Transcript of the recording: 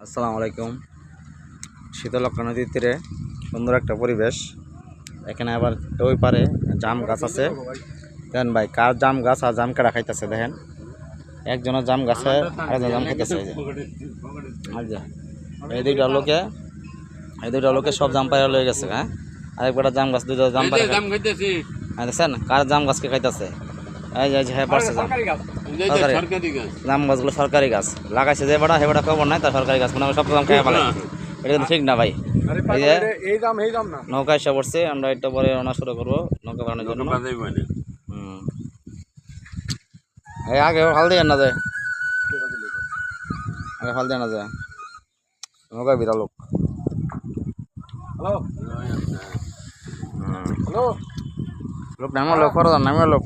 আসসালামু আলাইকুম। শীতলক্ষ্যা নদীর তীরে সুন্দর একটা পরিবেশ। এখানে আবার ওই পারে জাম গাছ আছে। দেখেন ভাই, কার জাম গাছ আর জাম কাটা খাইতেছে। দেখেন একজনের জাম গাছে আরেকজন জাম খাইতেছে। এই দুইটা লোকে সব জাম পাইয়া লয়ে গেছে। হ্যাঁ, আরেকবার জাম গাছ দুইটা জাম পাড়ে দেখছেন কার জাম গাছকে খাইতেছে। এই যে হ্যাঁ পারছে জাম গাছগুলো সরকারি গাছ লাগাইছে, যে বেড়া হে বেড়া খবর নাই, তার সরকারি গাছ মানে সব জাম খাইয়া পালাই। এটা কিন্তু ঠিক না ভাই। এই যে নৌকা এসে পড়ছে, আমরা একটু পরে রান্না শুরু করবো নৌকা বানানোর জন্য। এই আগে হাল দিয়ে না যায়, আগে হাল দিয়ে না যায় নৌকা বিড়া লোক। লোক নামে লোক ফরদার নামে লোক।